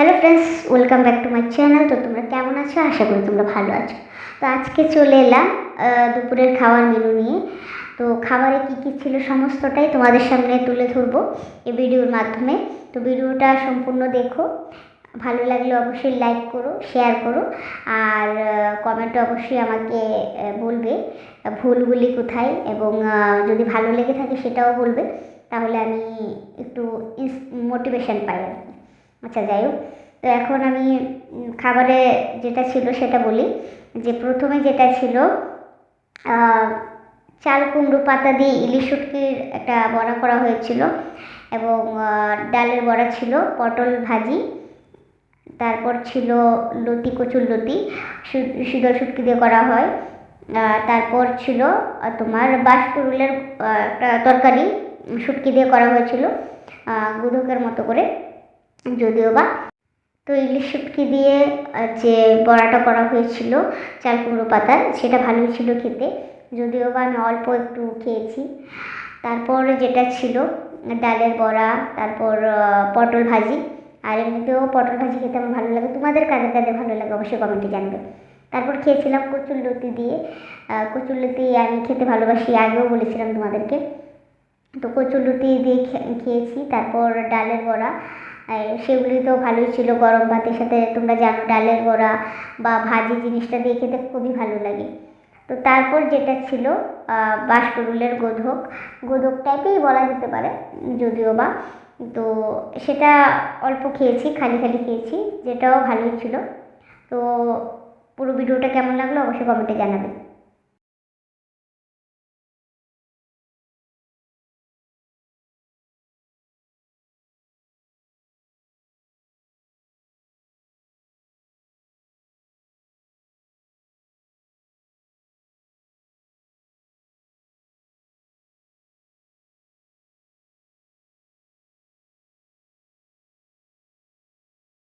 Hello friends, welcome back to my channel. তো তোমরা কেমন আছো? আশা করি তোমরা ভালো আছো। তো আজকে চলে এলাম দুপুরের খাওয়ার মেনু নিয়ে। তো খাবারে কী কী ছিল সমস্তটাই তোমাদের সামনে তুলে ধরবো এই ভিডিওর মাধ্যমে। তো ভিডিওটা সম্পূর্ণ দেখো, ভালো লাগলে অবশ্যই লাইক করো, শেয়ার করো, আর কমেন্টে অবশ্যই আমাকে বলবে ভুলগুলি কোথায়, এবং যদি ভালো লেগে থাকে সেটাও বলবে, তাহলে আমি একটু মোটিভেশন পাই আর কি। আচ্ছা, যাই হোক, তো এখন আমি খাবারে যেটা ছিল সেটা বলি। যে প্রথমে যেটা ছিল চাল কুমড়ো পাতা দিয়ে ইলিশ শুটকির একটা বড়া করা হয়েছিল, এবং ডালের বড়া ছিল, পটল ভাজি, তারপর ছিল লতি, কচুর লতি, শীতল শুটকি দিয়ে করা হয়। তারপর ছিল তোমার বাঁশকুড়ুলের একটা তরকারি, শুটকি দিয়ে করা হয়েছিল গুদকের মতো করে, যদিও বা। তো ইলিশ শুটকি দিয়ে যে বড়াটা করা হয়েছিল চাল কুমড়ো পাতার, সেটা ভালোই ছিল খেতে, যদিও বা আমি অল্প একটু খেয়েছি। তারপরে যেটা ছিল ডালের বড়া, তারপর পটল ভাজি। আর এমনিতেও পটল ভাজি খেতে আমার ভালো লাগে। তোমাদের কাদের কাদের ভালো লাগে অবশ্যই কমেন্টে জানবে। তারপর খেয়েছিলাম কচুর লতি দিয়ে। কচুর লতি আমি খেতে ভালোবাসি, আগেও বলেছিলাম তোমাদেরকে। তো কচুর লতি দিয়ে খেয়েছি। তারপর ডালের বড়া, সেগুলি তো ভালোই ছিল গরম ভাতের সাথে। তোমরা জানো ডালের বড়া বা ভাজি জিনিসটা দিয়ে খেতে খুবই ভালো লাগে। তো তারপর যেটা ছিল বাঁশকুড়ুলের গোদক টাইপেই বলা যেতে পারে, যদিও বা। তো সেটা অল্প খেয়েছি, খালি খালি খেয়েছি, যেটাও ভালোই ছিল। তো পুরো ভিডিওটা কেমন লাগলো অবশ্যই কমেন্টে জানাবে।